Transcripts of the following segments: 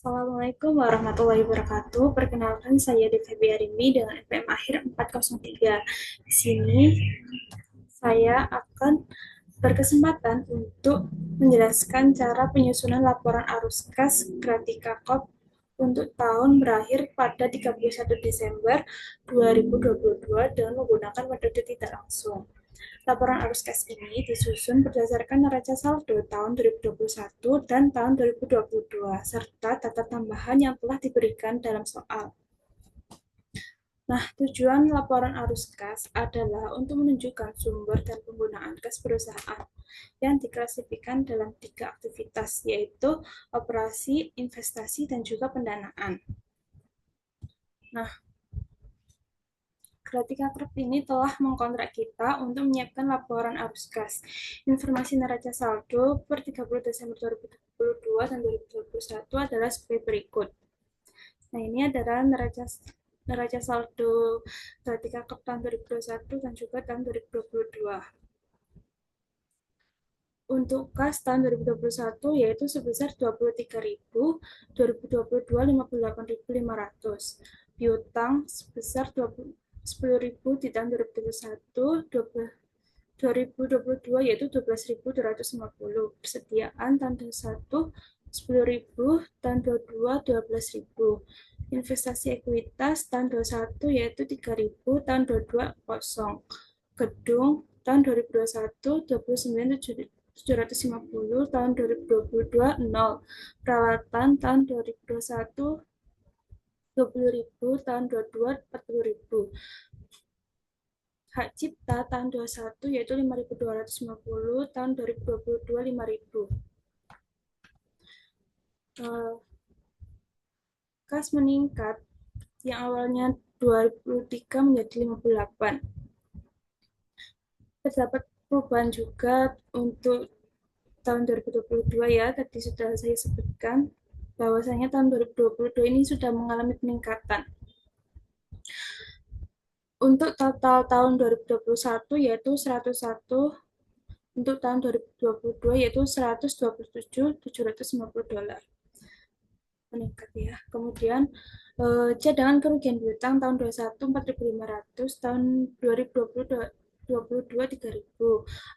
Assalamualaikum warahmatullahi wabarakatuh. Perkenalkan saya Devi Arimbi dengan NPM akhir 403. Di sini saya akan berkesempatan untuk menjelaskan cara penyusunan laporan arus kas Gratika Corp untuk tahun berakhir pada 31 Desember 2022 dengan menggunakan metode tidak langsung. Laporan arus kas ini disusun berdasarkan neraca saldo tahun 2021 dan tahun 2022, serta data tambahan yang telah diberikan dalam soal. Nah, tujuan laporan arus kas adalah untuk menunjukkan sumber dan penggunaan kas perusahaan yang diklasifikasikan dalam 3 aktivitas, yaitu operasi, investasi, dan juga pendanaan. Nah, Gratika Corp ini telah mengkontrak kita untuk menyiapkan laporan arus kas. Informasi neraca saldo per 30 Desember 2022 dan 2021 adalah sebagai berikut. Nah, ini adalah neraca saldo Gratika Corp tahun 2021 dan juga tahun 2022. Untuk kas tahun 2021 yaitu sebesar 23.000, 2022 58.500. Piutang sebesar 10.000 di tahun 2021, 2022 yaitu 12.250. Persediaan tahun 2021 10.000, tahun 2022 12.000. Investasi ekuitas tahun 2021 yaitu 3.000, tahun 2022 kosong. Gedung tahun 2021 29.750, tahun 2022 0. Peralatan tahun 2021 20.000, tahun 2022 40.000. Hak cipta tahun 2021 yaitu 5.250, tahun 2022 5.000. Kas meningkat yang awalnya 23 menjadi 58. Terdapat perubahan juga untuk tahun 2022 ya, tadi sudah saya sebutkan bahwasanya tahun 2022 ini sudah mengalami peningkatan. Untuk total tahun 2021 yaitu 101, untuk tahun 2022 yaitu 127.750 dolar. Meningkat ya. Kemudian cadangan kerugian piutang tahun 21 4.500, tahun 2022 3.000.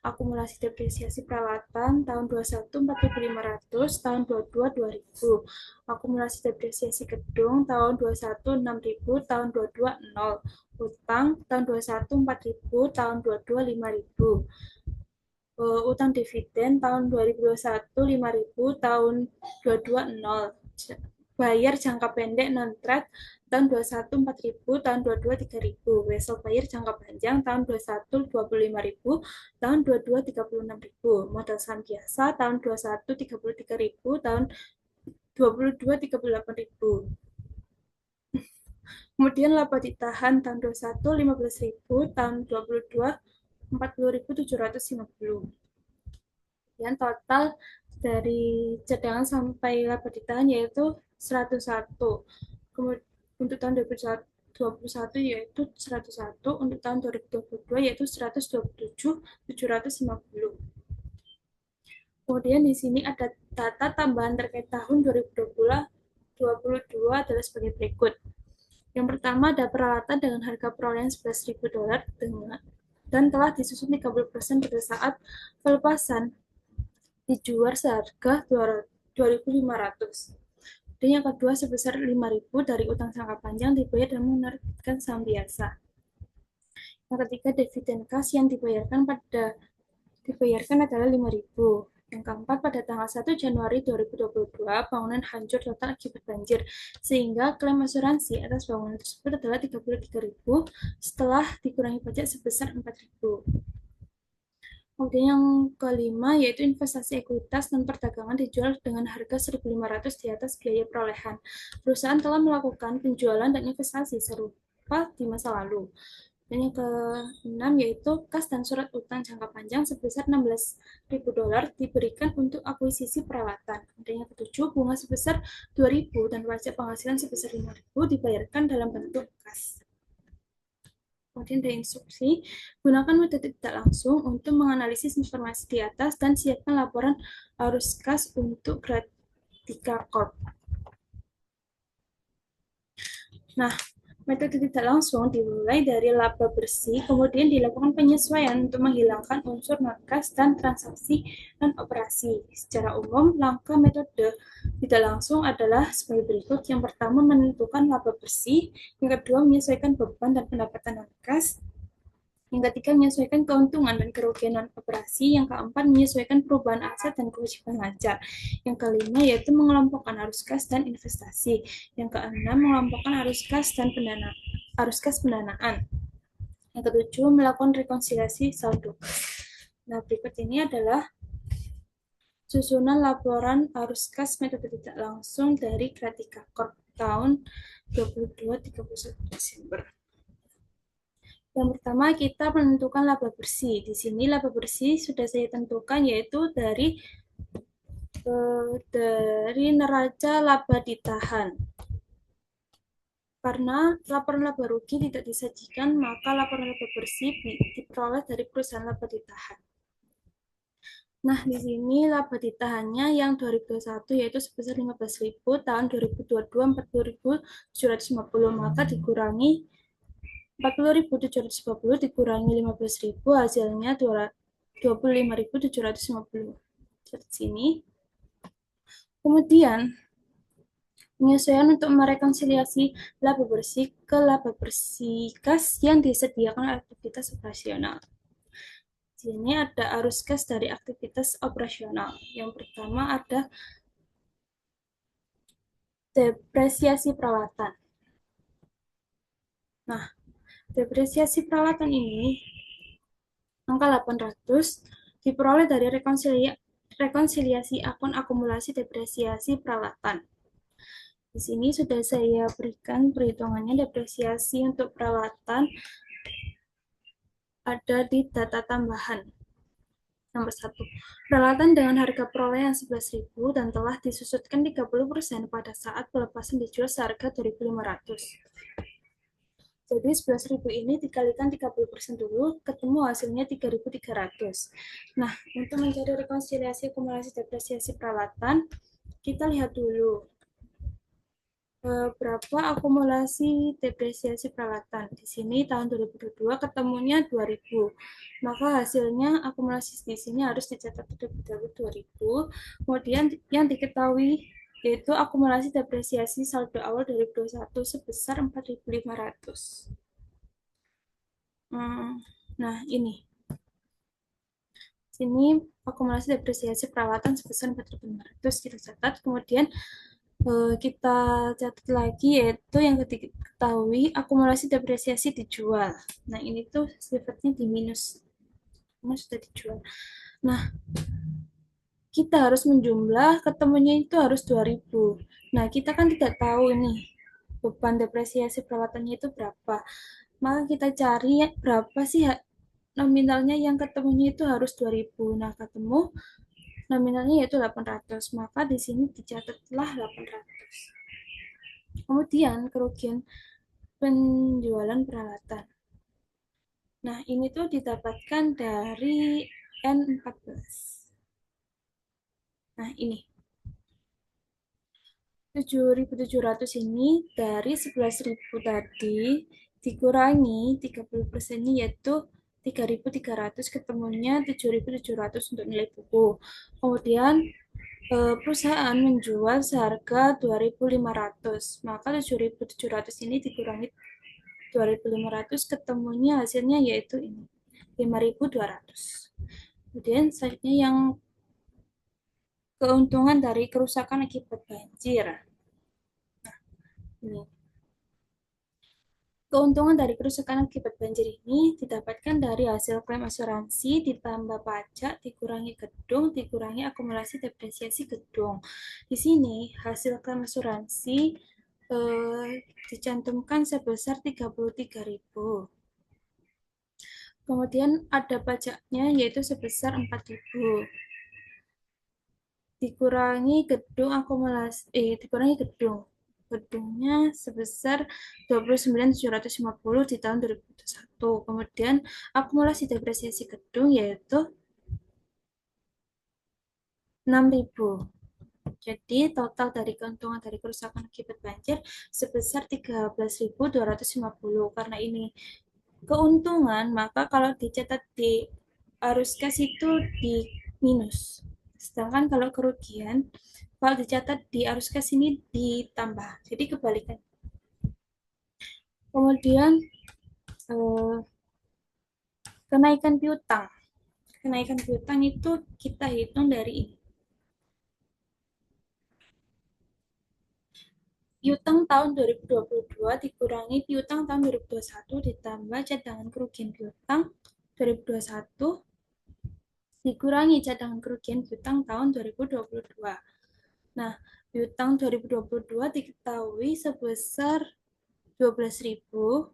Akumulasi depresiasi peralatan tahun 21 4.500, tahun 22 2.000. Akumulasi depresiasi gedung tahun 21 6.000, tahun 22 0. Utang tahun 21 4.000, tahun 22 5.000. Utang dividen tahun 2021 5.000, tahun 22 0. Bayar jangka pendek non-trade tahun 21 4.000, tahun 22 3.000. Wesel bayar jangka panjang tahun 21 25.000, tahun 22 36.000. Modal saham biasa tahun 21 33.000, tahun 22 38.000. Kemudian laba ditahan tahun 21 15.000, tahun 22 40.750. Dan total dari cadangan sampai laba ditahan yaitu 101. Kemudian untuk tahun 2021 yaitu 101, untuk tahun 2022 yaitu 127.750. Kemudian di sini ada data tambahan terkait tahun 2022 adalah sebagai berikut. Yang pertama ada peralatan dengan harga perolehan 11.000 dolar dan telah disusun 30% pada saat pelepasan dijual seharga 2.500. Dan yang kedua sebesar 5.000 dari utang jangka panjang dibayar dan menerbitkan saham biasa. Yang ketiga dividen kas yang dibayarkan adalah 5.000. Yang keempat, pada tanggal 1 Januari 2022, bangunan hancur total akibat banjir, sehingga klaim asuransi atas bangunan tersebut adalah 33.000 setelah dikurangi pajak sebesar 4.000. Kemudian yang kelima yaitu investasi ekuitas dan perdagangan dijual dengan harga 1.500 di atas biaya perolehan. Perusahaan telah melakukan penjualan dan investasi serupa di masa lalu. Dan yang keenam yaitu kas dan surat utang jangka panjang sebesar 16.000 dolar diberikan untuk akuisisi peralatan. Dan yang ketujuh, bunga sebesar 2.000 dan pajak penghasilan sebesar 5.000 dibayarkan dalam bentuk kas. Kemudian ada instruksi, gunakan metode tidak langsung untuk menganalisis informasi di atas dan siapkan laporan arus kas untuk Gratika Corp. Nah, metode tidak langsung dimulai dari laba bersih, kemudian dilakukan penyesuaian untuk menghilangkan unsur non-kas dan transaksi non-operasi. Secara umum, langkah metode tidak langsung adalah sebagai berikut. Yang pertama, menentukan laba bersih. Yang kedua, menyesuaikan beban dan pendapatan non-kas. Yang ketiga, menyesuaikan keuntungan dan kerugian non-operasi. Yang keempat, menyesuaikan perubahan aset dan kewajiban pajak. Yang kelima, yaitu mengelompokkan arus kas dan investasi. Yang keenam, mengelompokkan arus kas dan pendanaan. Yang ketujuh, melakukan rekonsiliasi saldo. Nah, berikut ini adalah susunan laporan arus kas metode tidak langsung dari Kratika Corp tahun 22-31 Desember. Yang pertama, kita menentukan laba bersih. Di sini laba bersih sudah saya tentukan, yaitu dari neraca laba ditahan. Karena laporan laba rugi tidak disajikan, maka laporan laba bersih diperoleh dari perusahaan laba ditahan. Nah, di sini laba ditahannya yang 2021 yaitu sebesar 15.000, tahun 2022 40.750, maka dikurangi 40.750 dikurangi 15.000, hasilnya 25.750. Seperti sini. Kemudian, penyesuaian untuk merekonsiliasi laba bersih ke laba bersih kas yang disediakan oleh aktivitas operasional. Di sini ada arus kas dari aktivitas operasional. Yang pertama ada depresiasi peralatan. Nah, depresiasi peralatan ini angka 800 diperoleh dari rekonsiliasi akun akumulasi depresiasi peralatan. Di sini sudah saya berikan perhitungannya. Depresiasi untuk peralatan ada di data tambahan. Nomor 1. Peralatan dengan harga perolehan 11.000 dan telah disusutkan 30% pada saat pelepasan dijual seharga 2.500. Jadi 11.000 ini dikalikan 30% dulu, ketemu hasilnya 3.300. Nah, untuk mencari rekonsiliasi akumulasi depresiasi peralatan, kita lihat dulu berapa akumulasi depresiasi peralatan. Di sini tahun 2022 ketemunya 2.000. Maka hasilnya akumulasi di sini harus dicatat terlebih dahulu 2.000. Kemudian yang diketahui yaitu akumulasi depresiasi saldo awal 2021 sebesar 4.500. Nah, ini. Sini akumulasi depresiasi peralatan sebesar 4.500 kita catat. Kemudian kita catat lagi yaitu yang diketahui akumulasi depresiasi dijual. Nah, ini tuh sifatnya di minus. Ini sudah dijual. Nah, kita harus menjumlah, ketemunya itu harus 2.000. Nah, kita kan tidak tahu ini beban depresiasi peralatannya itu berapa. Maka kita cari berapa sih nominalnya yang ketemunya itu harus 2.000. Nah, ketemu nominalnya yaitu 800. Maka di sini dicatatlah 800. Kemudian kerugian penjualan peralatan. Nah, ini tuh didapatkan dari N14. Nah, ini 7.700 ini dari 11.000 tadi dikurangi 30%-nya yaitu 3.300, ketemunya 7.700 untuk nilai buku. Kemudian perusahaan menjual seharga 2.500, maka 7.700 ini dikurangi 2.500, ketemunya hasilnya yaitu ini 5.200. Kemudian selanjutnya yang keuntungan dari kerusakan akibat banjir. Nah, ini. Keuntungan dari kerusakan akibat banjir ini didapatkan dari hasil klaim asuransi ditambah pajak dikurangi gedung dikurangi akumulasi depresiasi gedung. Di sini hasil klaim asuransi dicantumkan sebesar 33.000. Kemudian ada pajaknya yaitu sebesar 4.000. Dikurangi gedung dikurangi gedungnya sebesar 29.750 di tahun 2021. Kemudian akumulasi depresiasi gedung yaitu 6.000. Jadi total dari keuntungan dari kerusakan akibat banjir sebesar 13.250. Karena ini keuntungan, maka kalau dicatat di arus kas itu di minus. Sedangkan kalau kerugian, kalau dicatat di arus kas ini ditambah. Jadi kebalikan. Kemudian eh, kenaikan piutang. Kenaikan piutang itu kita hitung dari ini. Piutang tahun 2022 dikurangi piutang tahun 2021 ditambah cadangan kerugian piutang 2021 dikurangi cadangan kerugian piutang tahun 2022. Nah, piutang 2022 diketahui sebesar 12.000,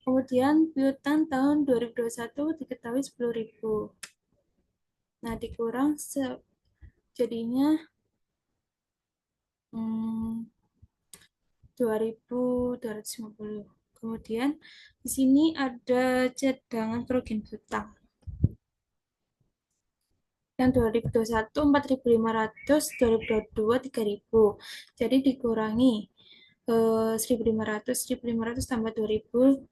kemudian piutang tahun 2021 diketahui 10.000. Nah, dikurang jadinya 2.250. Kemudian di sini ada cadangan kerugian piutang. Yang 2021 4.500, 2022 3.000. Jadi dikurangi 1.500 tambah 2.250.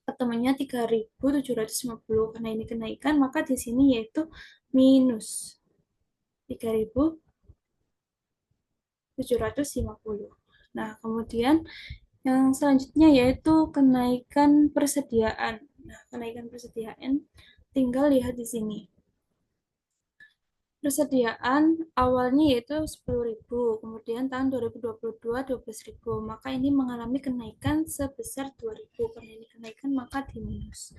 Ketemunya 3.750. Karena ini kenaikan, maka di sini yaitu minus 3.750. Nah, kemudian yang selanjutnya yaitu kenaikan persediaan. Nah, kenaikan persediaan tinggal lihat di sini. Persediaan awalnya yaitu 10.000, kemudian tahun 2022 12.000, maka ini mengalami kenaikan sebesar 2.000. Karena ini kenaikan maka di minus.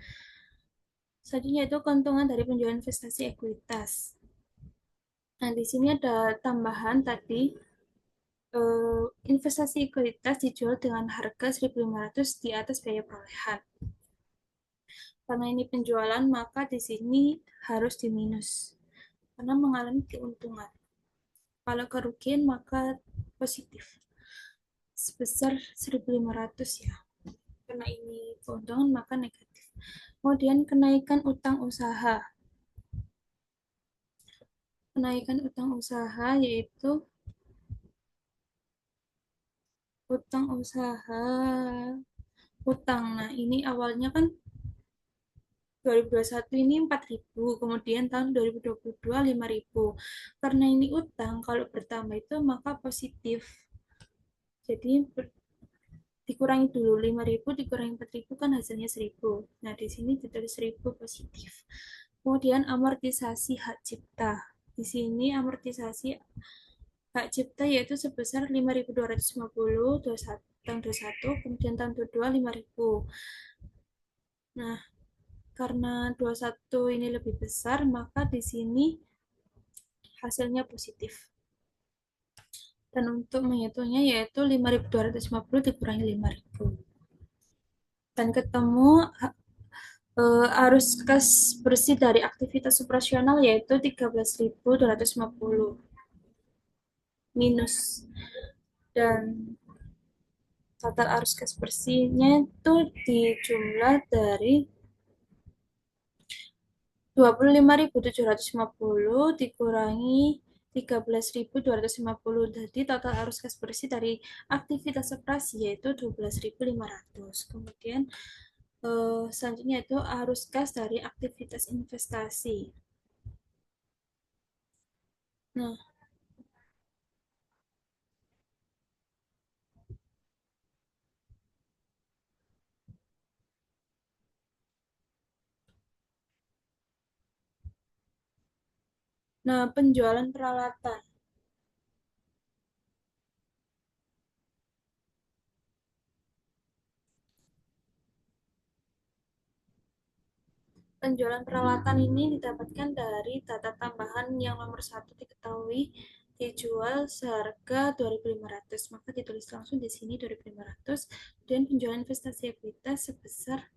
Selanjutnya itu keuntungan dari penjualan investasi ekuitas. Nah, di sini ada tambahan tadi, investasi ekuitas dijual dengan harga 1.500 di atas biaya perolehan. Karena ini penjualan, maka di sini harus diminus karena mengalami keuntungan. Kalau kerugian maka positif sebesar 1.500 ya. Karena ini keuntungan maka negatif. Kemudian kenaikan utang usaha. Kenaikan utang usaha yaitu utang usaha utang. Nah, ini awalnya kan 2021 ini 4.000, kemudian tahun 2022 5.000. Karena ini utang, kalau bertambah itu maka positif. Jadi dikurangi dulu 5.000 dikurangi 4.000 kan hasilnya 1.000. Nah, di sini ditulis 1.000 positif. Kemudian amortisasi hak cipta. Di sini amortisasi hak cipta yaitu sebesar 5.250 tahun 21, kemudian tahun 22 5.000. Nah, karena 21 ini lebih besar, maka di sini hasilnya positif. Dan untuk menghitungnya yaitu 5.250 dikurangi 5.000. Dan ketemu arus kas bersih dari aktivitas operasional yaitu 13.250 minus. Dan total arus kas bersihnya itu dijumlah dari 25.750 dikurangi 13.250. Jadi total arus kas bersih dari aktivitas operasi yaitu 12.500. Kemudian selanjutnya itu arus kas dari aktivitas investasi. Nah, penjualan peralatan. Penjualan peralatan ini didapatkan dari data tambahan yang nomor 1 diketahui dijual seharga 2.500, maka ditulis langsung di sini 2.500, dan penjualan investasi ekuitas sebesar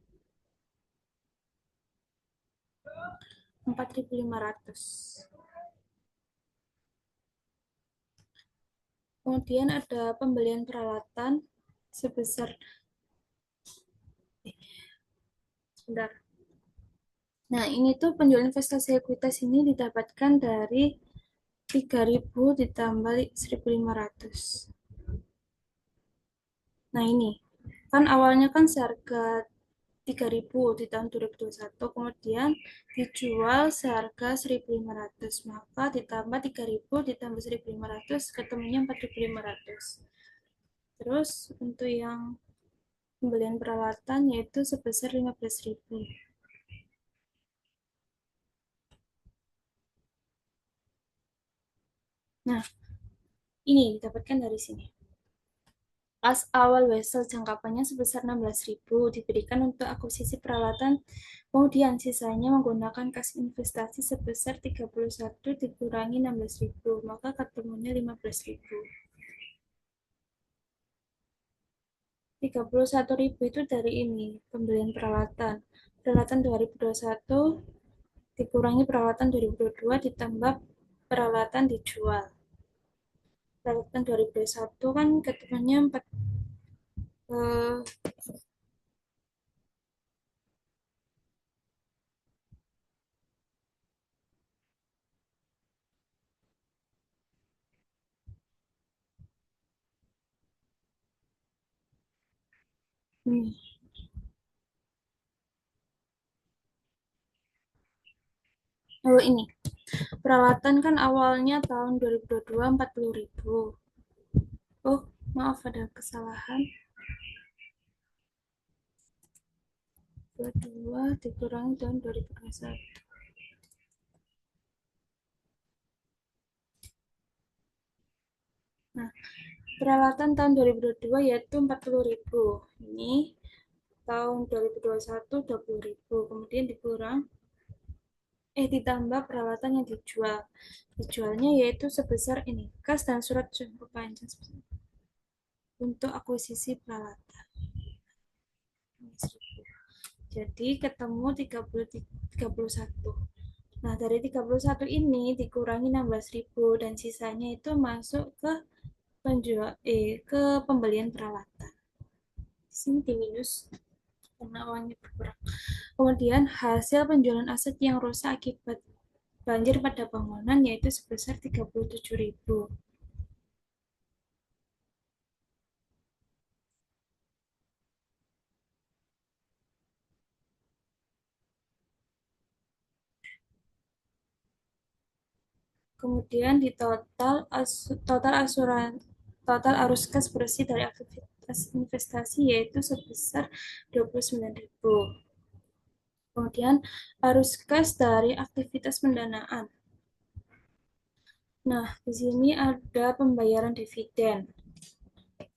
4.500. Kemudian ada pembelian peralatan sebesar sebentar. Nah, ini tuh penjualan investasi ekuitas ini didapatkan dari 3.000 ditambah 1.500. Nah, ini kan awalnya kan seharga 3.000 di tahun 2021, kemudian dijual seharga 1.500, maka ditambah 3.000 ditambah 1.500 ketemunya 4.500. Terus untuk yang pembelian peralatan yaitu sebesar 15.000. Nah, ini didapatkan dari sini. Pas awal wesel jangka sebesar 16.000 diberikan untuk akuisisi peralatan, kemudian sisanya menggunakan kas investasi sebesar 31 dikurangi 16.000, maka ketemunya 15.000. 31.000 itu dari ini, pembelian peralatan. Peralatan 2021 dikurangi peralatan 2022 ditambah peralatan dijual. Peralatan 2021 kan ketemunya 4, ini. Oh ini, peralatan kan awalnya tahun 2022 40.000. Oh, maaf ada kesalahan. 22 dikurangi tahun 2021. Nah, peralatan tahun 2022 yaitu 40.000. Ini tahun 2021 20.000. Kemudian ditambah peralatan yang dijual. Dijualnya yaitu sebesar ini, kas dan surat perpanjang untuk akuisisi peralatan. Jadi ketemu 31. Nah, dari 31 ini dikurangi 16.000 dan sisanya itu masuk ke ke pembelian peralatan. Di sini diminus karena uangnya berkurang. Kemudian hasil penjualan aset yang rusak akibat banjir pada bangunan yaitu sebesar 37.000. Kemudian di total arus kas bersih dari aktivitas investasi yaitu sebesar 29.000. Kemudian arus kas dari aktivitas pendanaan. Nah, di sini ada pembayaran dividen.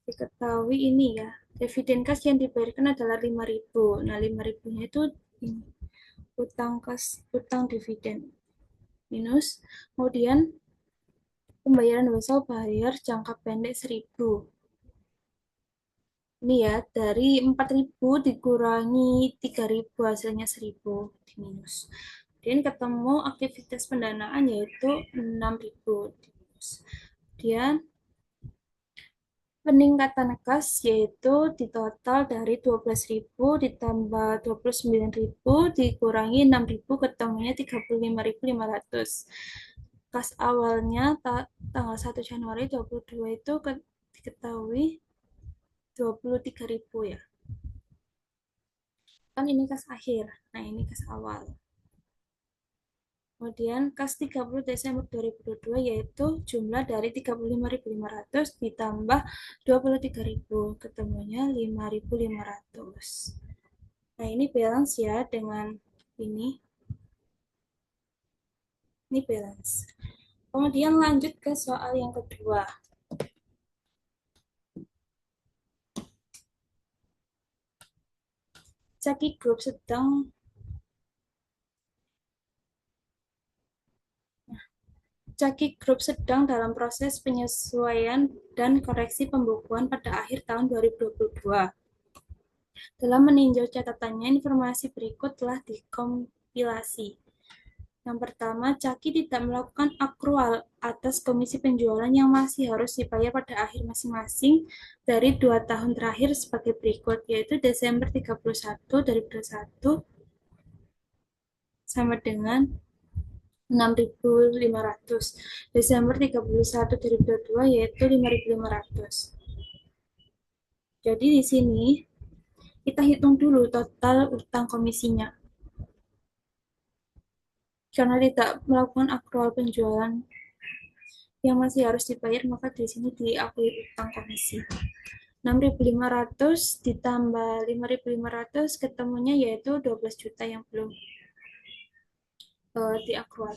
Diketahui ini ya, dividen kas yang dibayarkan adalah 5.000. Nah, 5.000-nya itu utang dividen minus. Kemudian pembayaran wesel bayar jangka pendek 1.000. Ini ya, dari 4.000 dikurangi 3.000 hasilnya 1.000 di minus. Kemudian ketemu aktivitas pendanaan yaitu 6.000 di minus. Kemudian peningkatan kas yaitu di total dari 12.000 ditambah 29.000 dikurangi 6.000 ketemunya 35.500. Kas awalnya tanggal 1 Januari 22 itu diketahui 23.000 ya. Kan ini kas akhir. Nah, ini kas awal. Kemudian kas 30 Desember 2022 yaitu jumlah dari 35.500 ditambah 23.000 ketemunya 5.500. Nah, ini balance ya dengan ini. Ini balance. Kemudian lanjut ke soal yang kedua. Caki Group sedang Caki Group sedang dalam proses penyesuaian dan koreksi pembukuan pada akhir tahun 2022. Dalam meninjau catatannya, informasi berikut telah dikompilasi. Yang pertama, Caki tidak melakukan akrual atas komisi penjualan yang masih harus dibayar pada akhir masing-masing dari 2 tahun terakhir sebagai berikut, yaitu Desember 31 2021 sama dengan 6.500. Desember 31 2022 yaitu 5.500. Jadi di sini kita hitung dulu total utang komisinya. Karena tidak melakukan akrual penjualan yang masih harus dibayar, maka di sini diakui utang komisi. 6.500 ditambah 5.500 ketemunya yaitu 12 juta yang belum diakrual.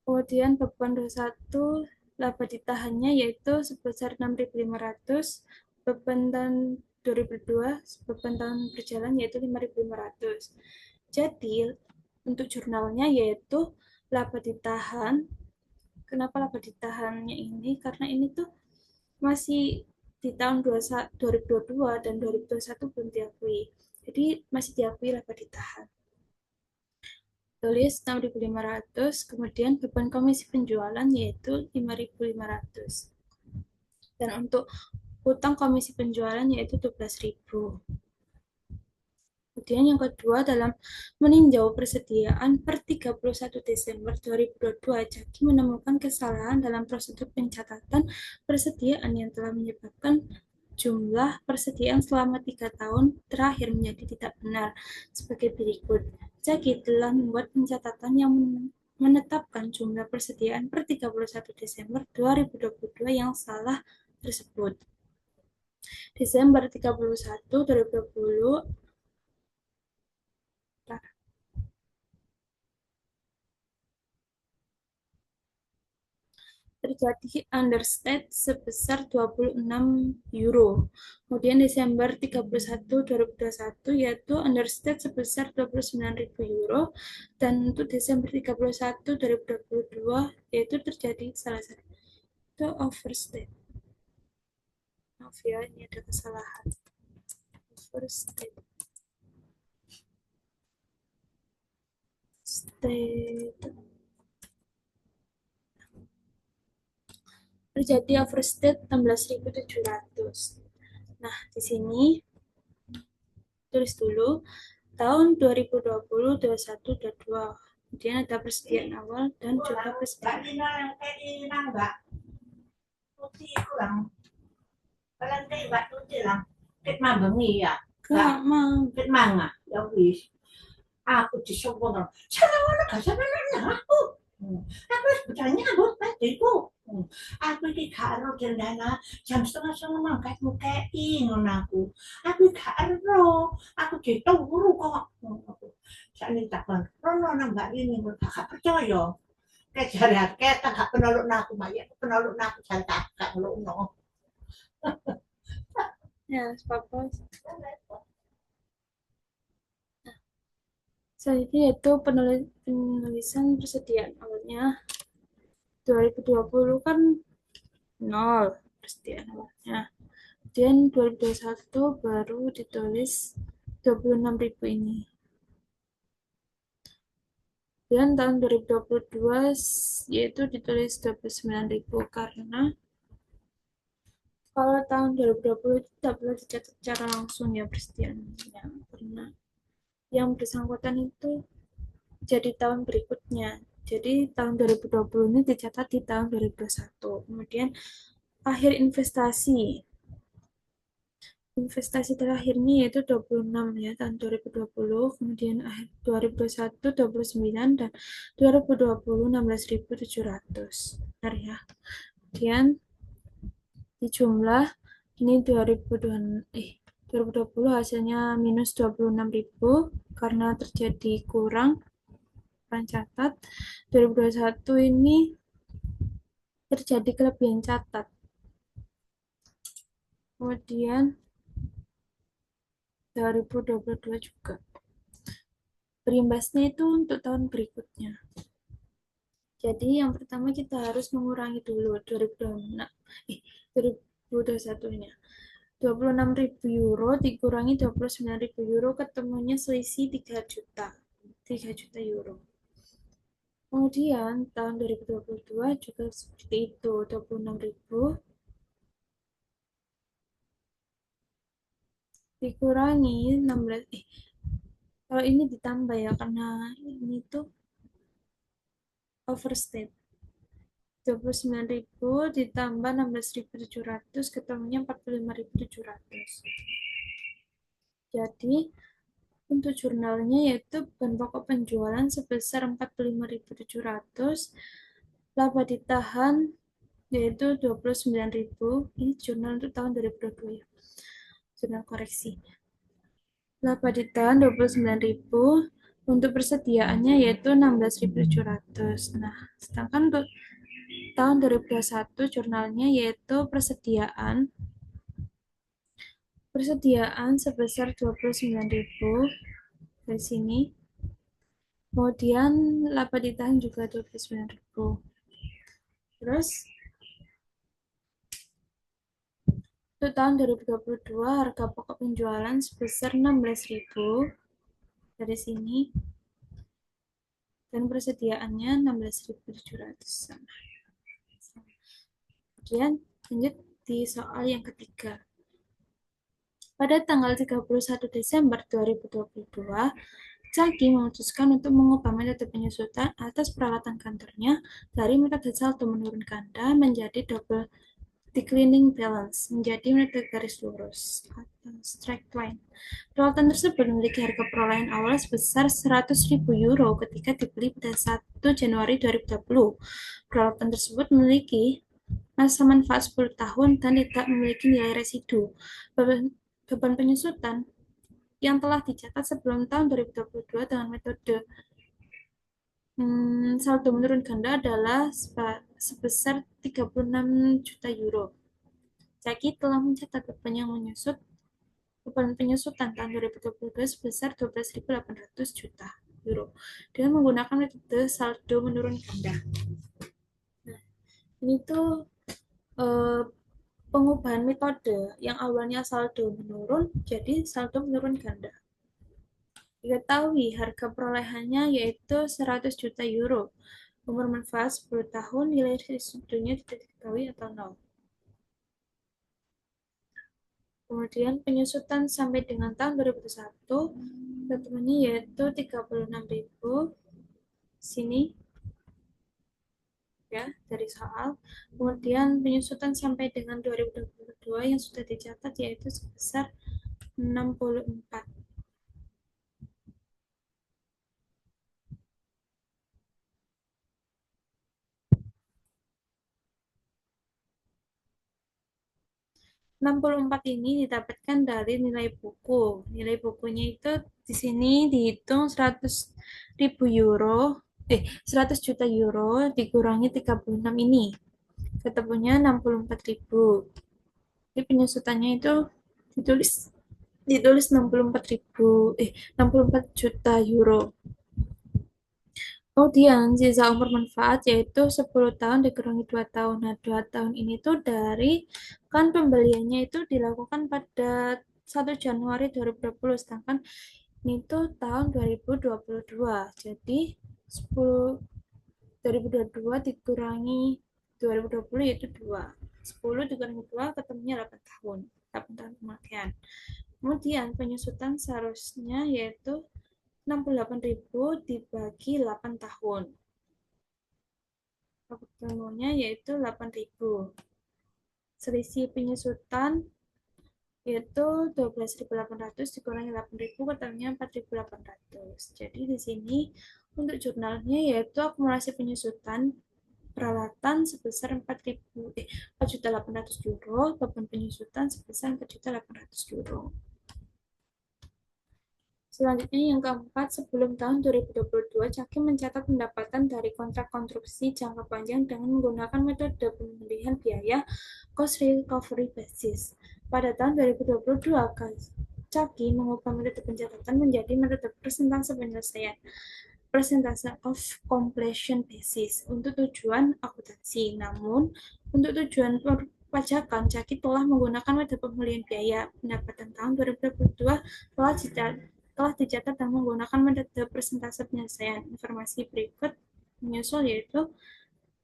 Kemudian beban 21 laba ditahannya yaitu sebesar 6.500, beban tahun 2002, beban tahun berjalan yaitu 5.500. Jadi untuk jurnalnya yaitu laba ditahan. Kenapa laba ditahannya ini? Karena ini tuh masih di tahun 2022 dan 2021 belum diakui. Jadi masih diakui laba ditahan. Tulis 6.500, kemudian beban komisi penjualan yaitu 5.500. Dan untuk utang komisi penjualan yaitu 12.000. Kemudian yang kedua dalam meninjau persediaan per 31 Desember 2022, Jaki menemukan kesalahan dalam prosedur pencatatan persediaan yang telah menyebabkan jumlah persediaan selama 3 tahun terakhir menjadi tidak benar sebagai berikut. Jaki telah membuat pencatatan yang menetapkan jumlah persediaan per 31 Desember 2022 yang salah tersebut. Desember 31 2020 terjadi understate sebesar 26 euro. Kemudian Desember 31 2021 yaitu understate sebesar 29.000 euro, dan untuk Desember 31 2022 yaitu terjadi salah satu itu overstate. Maaf ya, ini ada kesalahan. Overstate. Terjadi overstate 16.700. Nah, di sini tulis dulu tahun 2020, 21, 22. Kemudian ada persediaan awal dan juga persediaan. Kak, mau. Aku disombong. Sana mana gak sana aku. Aku harus bertanya buat bagiku. Aku iki gak ero dendana jam setengah 9 mangkat mukei ngono aku. Aku gak ero. Aku dituru kok. Sakne takon, "Rono nang Mbak Rini gak percaya." Kejare akeh tak gak penolok aku, Mbak. Penolok aku jan tak gak ngono. Ya, apa-apa. Selanjutnya yaitu penulisan persediaan awalnya 2020 kan 0 persediaan awalnya. Kemudian 2021 baru ditulis 26.000 ini. Dan tahun 2022 yaitu ditulis 29.000 karena kalau tahun 2020 itu tidak boleh dicatat secara langsung ya persediaannya, karena yang bersangkutan itu jadi tahun berikutnya. Jadi tahun 2020 ini dicatat di tahun 2021. Kemudian akhir investasi. Investasi terakhirnya yaitu 26 ya, tahun 2020, kemudian akhir 2021, 29, dan 2020 16.700. Benar ya. Kemudian di jumlah ini 2020 hasilnya minus 26.000 karena terjadi kurang catat. 2021 ini terjadi kelebihan catat. Kemudian 2022 juga. Berimbasnya itu untuk tahun berikutnya. Jadi yang pertama kita harus mengurangi dulu 2021-nya. 26.000 euro dikurangi 29.000 euro ketemunya selisih 3 juta. 3 juta euro. Kemudian tahun 2022 juga seperti itu, 26.000 dikurangi Kalau ini ditambah ya, karena ini tuh overstate. 29.000 ditambah 16.700 ketemunya 45.700. Jadi untuk jurnalnya yaitu bahan pokok penjualan sebesar 45.700, laba ditahan yaitu 29.000. Ini jurnal untuk tahun 2022 ya. Jurnal koreksi. Laba ditahan 29.000, untuk persediaannya yaitu 16.700. Nah, sedangkan untuk tahun 2021 jurnalnya yaitu persediaan sebesar 29.000 dari sini. Kemudian laba ditahan juga 29.000. Terus untuk tahun 2022 harga pokok penjualan sebesar 16.000 dari sini, dan persediaannya 16.700. Kemudian lanjut di soal yang ketiga. Pada tanggal 31 Desember 2022, Zaki memutuskan untuk mengubah metode penyusutan atas peralatan kantornya dari metode saldo menurun ganda menjadi double declining balance menjadi metode garis lurus atau straight line. Peralatan tersebut memiliki harga perolehan awal sebesar 100.000 euro ketika dibeli pada 1 Januari 2020. Peralatan tersebut memiliki masa manfaat 10 tahun dan tidak memiliki nilai residu. Beban penyusutan yang telah dicatat sebelum tahun 2022 dengan metode saldo menurun ganda adalah sebesar 36 juta euro. Zaki telah mencatat beban penyusutan tahun 2022 sebesar 12.800 juta euro dengan menggunakan metode saldo menurun ganda. Nah, ini tuh eh, pengubahan metode yang awalnya saldo menurun jadi saldo menurun ganda. Diketahui harga perolehannya yaitu 100 juta euro. Umur manfaat 10 tahun, nilai residunya tidak diketahui atau nol. Kemudian penyusutan sampai dengan tahun 2021, ketemuannya yaitu 36.000. Sini ya dari soal. Kemudian penyusutan sampai dengan 2022 yang sudah dicatat yaitu sebesar 64. 64 ini didapatkan dari nilai buku. Nilai bukunya itu di sini dihitung 100.000 euro, 100 juta euro dikurangi 36 ini. Ketemunya 64.000. Jadi penyusutannya itu ditulis ditulis 64 juta euro. Kemudian sisa umur manfaat yaitu 10 tahun dikurangi 2 tahun. Nah, 2 tahun ini tuh dari kan pembeliannya itu dilakukan pada 1 Januari 2020, sedangkan ini tuh tahun 2022. Jadi 10 2022 dikurangi 2020 yaitu 2. 10 dikurangi 2 ketemunya 8 tahun. 8 tahun pemakaian. Kemudian penyusutan seharusnya yaitu 68.000 dibagi 8 tahun. Ketemunya yaitu 8.000. Selisih penyusutan yaitu 12.800 dikurangi 8.000 ketemunya 4.800. Jadi di sini untuk jurnalnya yaitu akumulasi penyusutan peralatan sebesar 4.800 euro, beban penyusutan sebesar 4.800 euro. Selanjutnya yang keempat, sebelum tahun 2022, Zaki mencatat pendapatan dari kontrak konstruksi jangka panjang dengan menggunakan metode pemulihan biaya cost recovery basis. Pada tahun 2022, Zaki mengubah metode pencatatan menjadi metode persentase penyelesaian persentase of completion basis untuk tujuan akuntansi. Namun, untuk tujuan perpajakan, Zaki telah menggunakan metode pemulihan biaya pendapatan tahun 2022 telah dicatat dan menggunakan metode persentase penyelesaian. Informasi berikut menyusul yaitu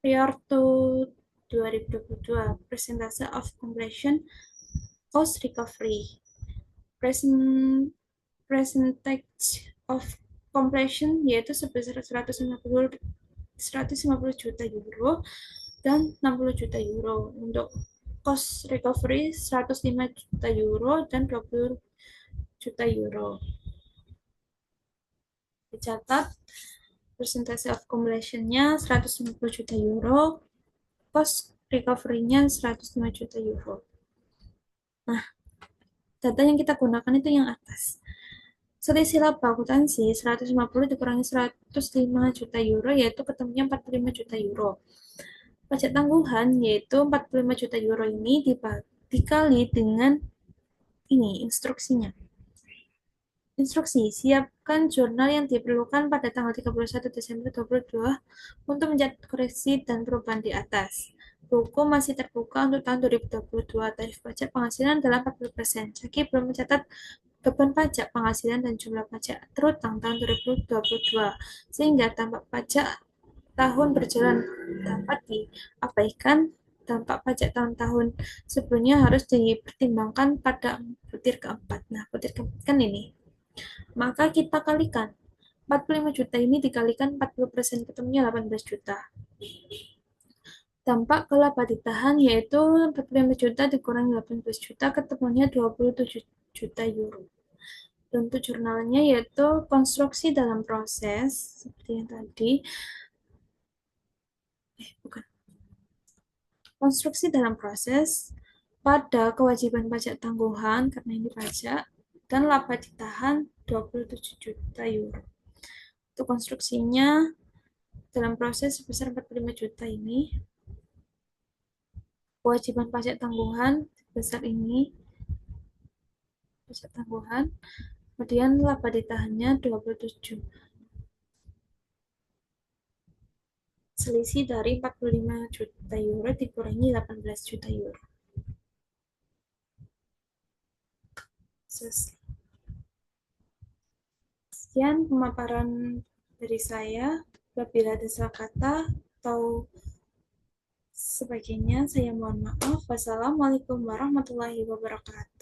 prior to 2022, persentase of completion cost recovery, percentage of completion yaitu sebesar 150 juta euro dan 60 juta euro. Untuk cost recovery 105 juta euro dan 20 juta euro. Dicatat persentase of completion-nya 150 juta euro, cost recovery-nya 105 juta euro. Nah, data yang kita gunakan itu yang atas. Selisih laba akuntansi 150 dikurangi 105 juta euro yaitu ketemunya 45 juta euro. Pajak tangguhan yaitu 45 juta euro ini dikali dengan ini instruksinya. Instruksi, siapkan jurnal yang diperlukan pada tanggal 31 Desember 2022 untuk mencatat koreksi dan perubahan di atas. Buku masih terbuka untuk tahun 2022. Tarif pajak penghasilan adalah 40%. Jaki belum mencatat beban pajak penghasilan dan jumlah pajak terutang tahun 2022, sehingga dampak pajak tahun berjalan dapat diabaikan. Dampak pajak tahun-tahun sebelumnya harus dipertimbangkan pada butir keempat. Nah, butir keempat kan ini. Maka kita kalikan. 45 juta ini dikalikan 40%, ketemunya 18 juta. Dampak ke laba ditahan yaitu 45 juta dikurangi 18 juta, ketemunya 27 juta euro. Bentuk jurnalnya yaitu konstruksi dalam proses, seperti yang tadi. Bukan. Konstruksi dalam proses pada kewajiban pajak tangguhan, karena ini pajak, dan laba ditahan 27 juta euro. Untuk konstruksinya dalam proses sebesar 45 juta ini, kewajiban pajak tangguhan sebesar ini, pajak tangguhan, kemudian laba ditahannya 27. Selisih dari 45 juta euro dikurangi 18 juta euro. Sekian pemaparan dari saya. Apabila ada salah kata atau sebagainya, saya mohon maaf. Wassalamualaikum warahmatullahi wabarakatuh.